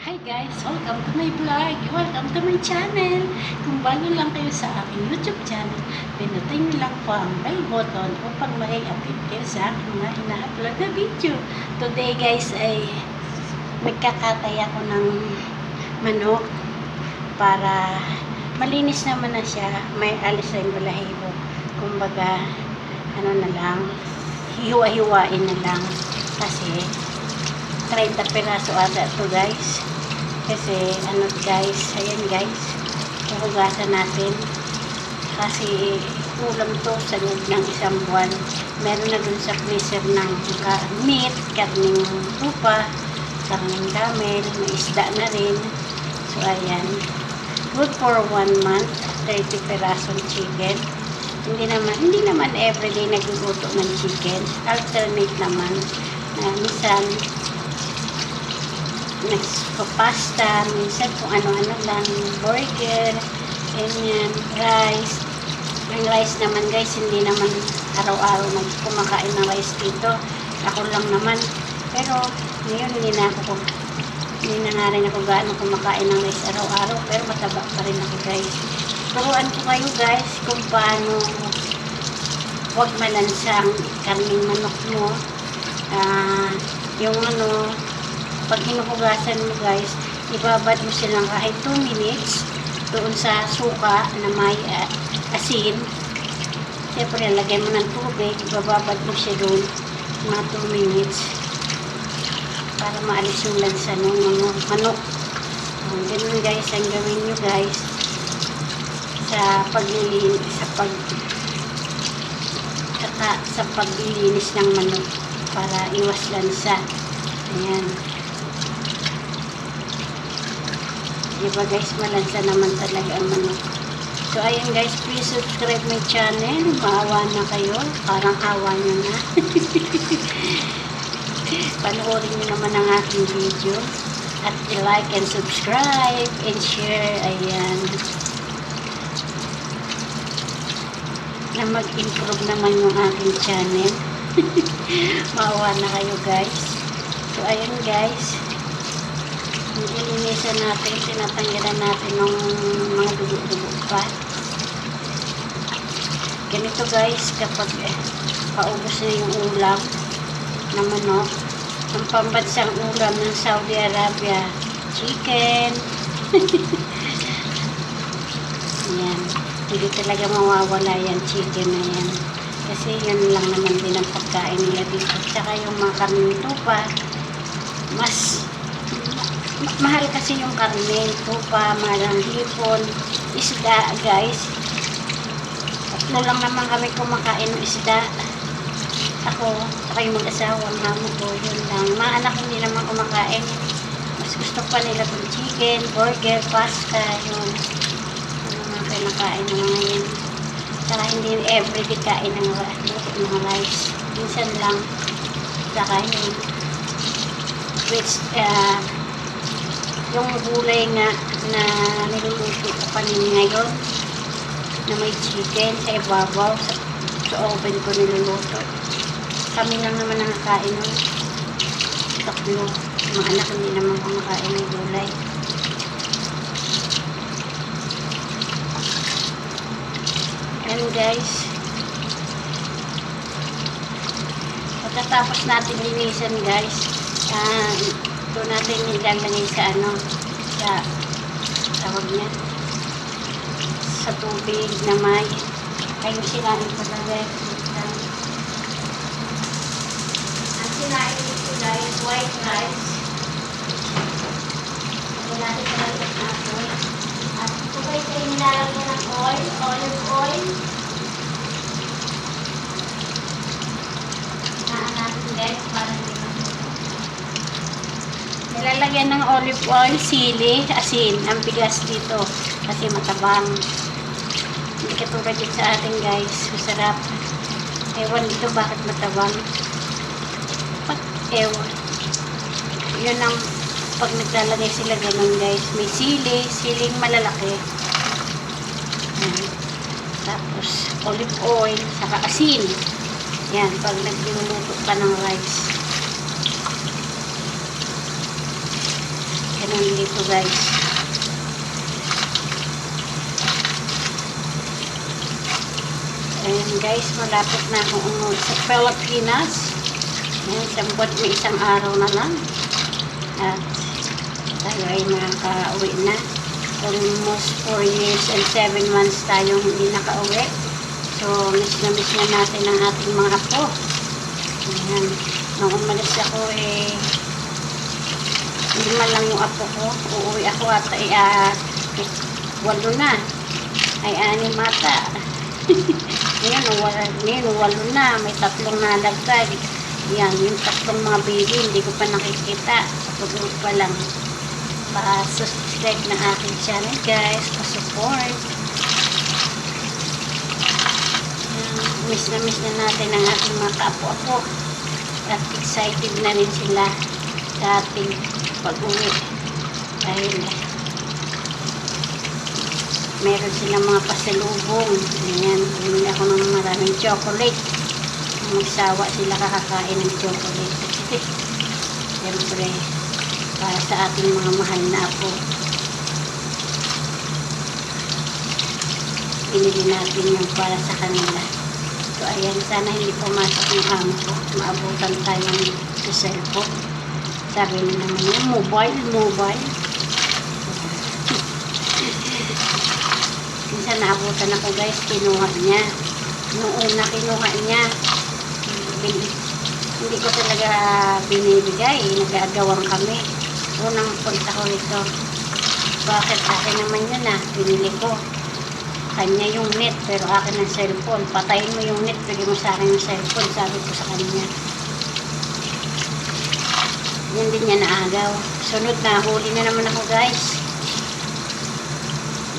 Hi guys! Welcome to my vlog! Welcome to my channel! Kung bago lang kayo sa aking YouTube channel, pinutin nyo lang po ang bell button upang ma-update kayo sa aking mga ina-upload na video. Today guys ay magkakatay ako ng manok para malinis naman na siya. May alis na yung balahibo. Kumbaga, ano na lang, hiwa-hiwain na lang. Kasi 30 piraso ata ito guys. Kasi ano guys, ayan guys, huhugasan natin. Kasi ulam to sa loob ng isang buwan. Meron na dun sa freezer ng meat, karning tupa, karning camel, may isda na rin. So ayan, good for 1 month, 30 pirasong chicken. Hindi naman everyday naguguto ng chicken. Alternate naman. Minsan pasta, minsan kung ano-ano lang, burger, ganyan, rice. Yung rice naman guys, hindi naman araw-araw kumakain ng rice dito. Ako lang naman. Pero ngayon hindi na nga rin ako gaano kumakain ng rice araw-araw, pero mataba pa rin ako guys. Turuan ko kayo guys kung paano huwag malansa ang karning manok mo. Yung pag hinuhugasan mo guys, ibabad mo silang kahit 2 minutes doon sa suka na may asin. Siyempre, lagay mo ng tubig, ibababad mo siya doon mga 2 minutes para maalis yung lansa ng manok. Ganun guys, ang gawin nyo guys sa paglilinis ng manok para iwas lansa. Ayan. Diba guys, malansa naman talaga ang manok. So ayan guys, please subscribe my channel. Maawa na kayo. Parang awa nyo na. Panoorin nyo naman ang aking video. At i-like and subscribe and share. Ayan. Na mag-improve naman yung aking channel. Maawa na kayo guys. So ayan guys, nilinisan natin, tinatanggalan natin ng mga dugo-dugo pa. Ganito guys, kapag paubos na yung ulam ng manok, ang pambansang ulam ng Saudi Arabia, chicken. Yan, hindi talaga mawawala yan, chicken na yan. Kasi yun lang naman din ang pagkain nila dito. Tsaka yung mga karning tupa, mas mahal kasi yung karne, tupa, malang hipon, isda guys. Tatlo lang naman kami kumakain ng isda. Ako, saka yung mag-asawa, mama ko, yun lang. Mga anak hindi naman kumakain. Mas gusto pa nila kung chicken, burger, pasta, yun. Ano mga kinakain ng mga yun. Saka hindi everyday kain ng mga rice. Minsan lang. Saka yun. Which, yung gulay nga na niluluto ko kanina ngayon na may chicken sa ibabaw sa oven ko niluluto. Kami lang naman nakakain nun. Tatlo. Mga anak hindi naman kumakain ng gulay. And guys, pagkatapos natin linisan guys, ito natin nilalagay sa sa tawag niya, sa tubig na may ayun sinain ko na guys. Ang sinain dito guys, white rice. Ito natin nalagay natin. At ito guys ay nilalagay ng oil, olive oil. Natin guys para nilalagyan ng olive oil, sili, asin, ang bigas dito kasi matabang. Hindi katulad yun sa atin guys, masarap. Ewan dito bakit matabang. Ewan. Yun ang pag naglalagay sila ganun guys, may sili, siling malalaki. Tapos olive oil, saka asin. Yan, pag nagluluto ka ng rice. nandito guys. Ayan guys, malapit na akong umuwi sa Pilipinas. Ayan, may isang araw na lang. At tayo ay makaka-uwi na. Almost 4 years and 7 months tayong hindi nakauwi. So, miss na natin ang ating mga apo. Ayan. Nung umalis ako lima lang yung apo ko. Uuwi ako at 8 na. Ay 6 mata. Ngayon, 8 na. May 3 nalagdag. Yan, yung 3 mga baby, hindi ko pa nakikita. Pag-uwi pa lang. Pa-subscribe na aking channel guys. Pa-support. Miss na natin ang ating mga kaapo-apo. At excited na rin sila sa ating pag-uwi. Dahil meron silang mga pasalubong. Ayan, bumili ako ng maraming chocolate. Magsawa sila kakakain ng chocolate. Siyempre, para sa ating mga mahal na apo. Pinili natin yung para sa kanila. So, ayan, sana hindi pumasok yung amo ko. Maabutan tayong sa cellphone. Sabi na naman niya, mobile. Minsan naabutan ako guys, kinuha niya. Noong una kinuha niya, hindi ko talaga binibigay. Nag-aagawan kami. Unang punta ko ito. Bakit akin naman yun binili ko. Kanya yung net, pero akin ang cellphone. Patayin mo yung net, bigyan mo sa akin yung cellphone, sabi ko sa kanya. Yan din niya naagaw. Sunod na, huli na naman ako guys.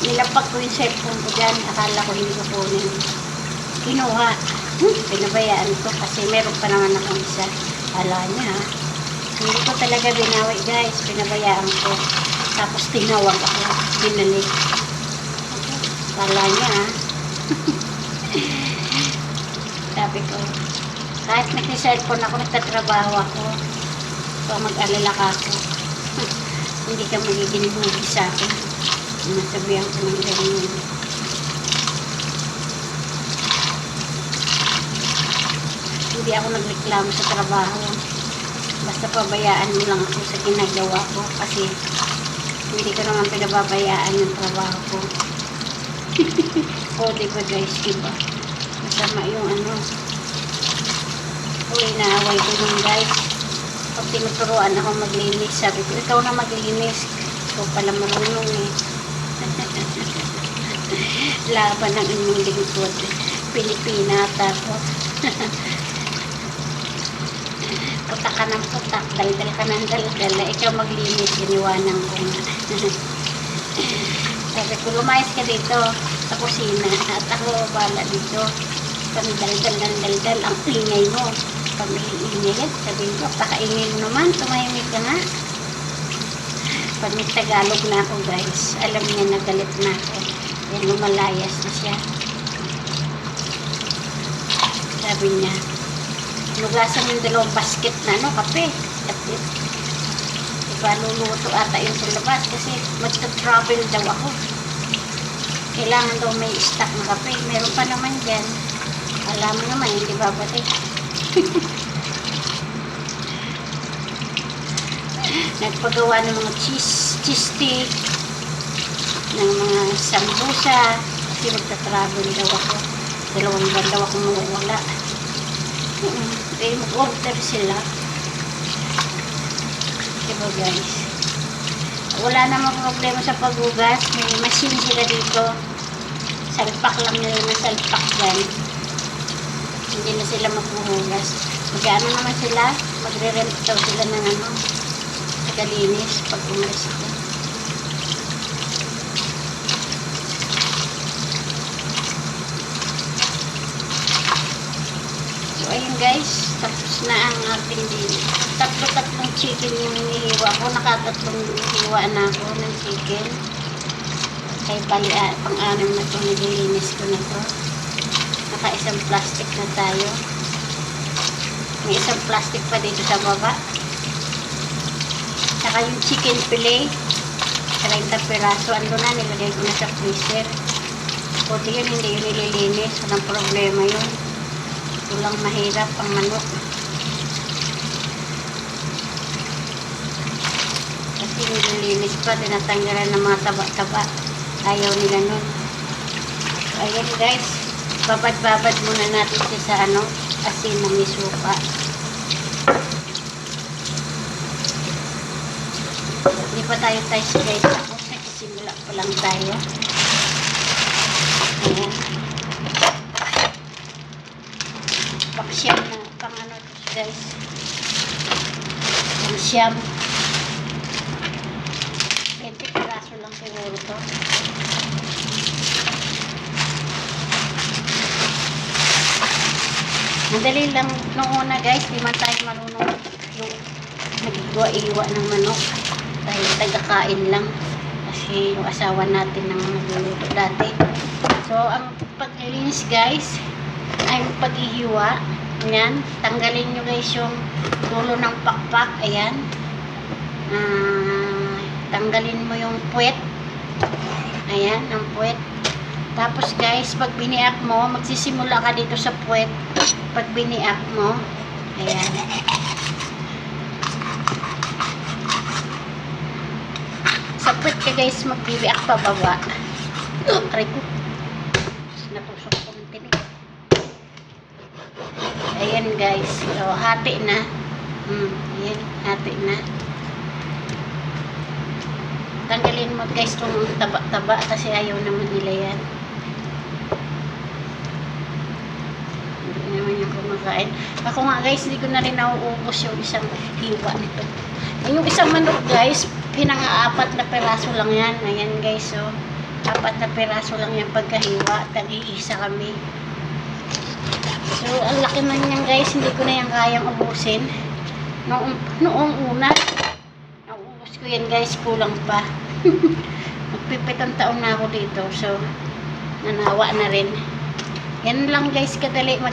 Nilapag ko yung cellphone ko dyan, akala ko hindi ko kunin. Kinuha. Pinabayaan ko kasi meron pa naman akong isa. Ala niya hindi ko talaga binawi guys, pinabayaan ko. Tapos tinawag ako, binalik. Kala niya sabi ko, kahit nag-cellphone ako, nagtatrabaho ako, so mag-alala ka ako. Hindi ka magiging bugi sa akin. Nasabihan ko ng ganyan. Hindi ako nagreklamo sa trabaho. Basta pabayaan mo lang ako sa ginagawa ko kasi hindi ko naman pinababayaan yung trabaho ko. O, diba guys, diba? Masama yung inaaway ko yung guys. Pag tinuturuan ako maglinis, sabi ko, ikaw na maglinis. Ikaw pala marunong Laban ng inyong lingkod. Pilipinata ko. Putak ka ng putak, daldal ka ng daldal. Ikaw maglinis, iniwanan ko nga. Sabi ko, lumayas ka dito sa kusina at ako bala dito. Kami daldal, ang ingay mo. Pag may ingay yan, sabihin ko, pakaingay mo naman, tumahimik ka nga. Pag may Tagalog na ako guys, alam niya na galit na ako. Yan, lumalayas na siya. Sabi niya, lugasan yung 2 basket na kape. At diba, luluto ata yun sa labas kasi magta-travel daw ako. Kailangan daw may stock na kape. Meron pa naman dyan. Alam mo naman, hindi babalik. Nagpagawa ng mga cheese stick, ng mga sambusa, kasi magta-travel daw ako. 2 buwan daw ako mawawala. Mag-order sila. Diba guys? Wala namang problema sa paghugas. May machine sila dito. Salpak lang nila na salpak dyan. Hindi na sila maghuhugas. Mag-ano naman sila? Magre-rent daw sila ng tagalinis pag umalis ko. So ayun guys, tapos na ang ating din. Tatlo-tatlong chicken yung hinihiwa ko. Nakatatlong hiwa na ako ng chicken. Kaya bali, pang-anim na ito, nililinis ko na ito. Naka-isang plastic na tayo. May isang plastic pa dito sa baba. Saka yung chicken fillet, 30 piraso. Ando na, nilagay ko na sa freezer. Buti yun, hindi yun nililinis. Walang problema yun. Ito lang mahirap ang manok. Kasi nililinis pa, tinatanggalan ng mga taba-taba. Ayaw nila nun. Ayan guys, babad-babad muna natin siya sa asin na may suka. Hindi pa tayo guys. Tapos nagsisimula pa lang tayo. Ayan. Paksiyam na, pang guys. Paksiyam. 20 piraso lang siguro to. Madali lang nung una guys, di man tayo marunong yung nag-iwa-iwa ng manok. Dahil taga-kain lang. Kasi yung asawa natin nang nagluluto dati. So, ang paglilinis guys, ay yung paghihiwa. Ayan. Tanggalin nyo guys yung dulo ng pakpak. Ayan. Tanggalin mo yung puwet. Ayan, ang puwet. Tapos guys, pag biniak mo, magsisimula ka dito sa puwet. Pag biniak mo, ayan. Sa puwet ka guys, magbibiak pababa. Aray ko. Natusok ko ng tinig. Ayan guys. So, hati na. Ayan, hati na. Tanggalin mo guys itong taba-taba kasi ayaw naman nila yan. Hindi naman yung kumakain. Ako nga guys, hindi ko na rin nauubos yung isang hiwa nito. Yung isang manok guys, pinang-apat na peraso lang yan. Ayan guys, so 4 na peraso lang yan pagkahiwa. Tag-iisa kami. So, ang laki man yan guys, hindi ko na yan kayang ubusin. Noong una, naubos ko yan guys, kulang pa. Magpipitong taon na ako dito, so nanawa na rin. Yan lang guys, kadali mas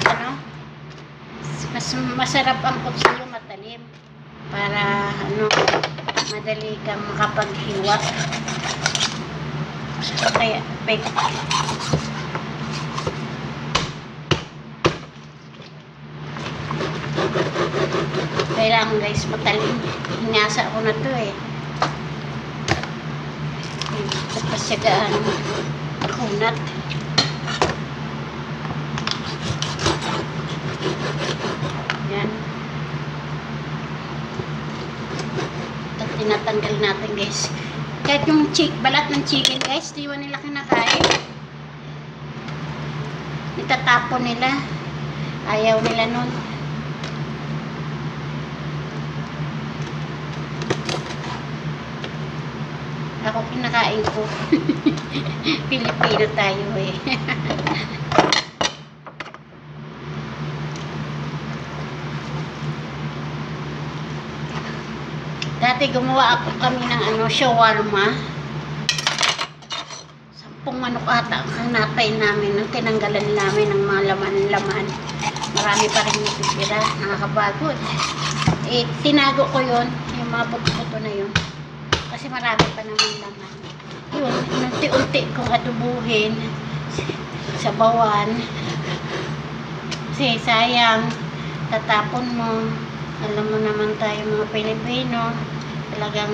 masarap ang kutsilyo matalim para madali kang makapaghiwa. Kaya kailangan guys matalim. Hinasa ko na to eh. Kapasyagaan kunat. Yan. At tinatanggal natin guys. Kahit yung balat ng chicken guys, di ba nila kinakain? Itatapon nila. Ayaw nila nun. Ako kinakain ko. Pilipino tayo eh. Dati gumawa ako kami ng shawarma. 10 manok ata ang natay namin nung tinanggalan namin ng mga laman-laman. Marami pa rin natitira. Nakakapagod. Eh, tinago ko yun. Yung mga buto-buto na yun. Kasi marami pa naman laman. Yun, unti-unti kong adubuhin. Sabawan. Kasi sayang. Tatapon mo. Alam mo naman tayo mga Pilipino. Talagang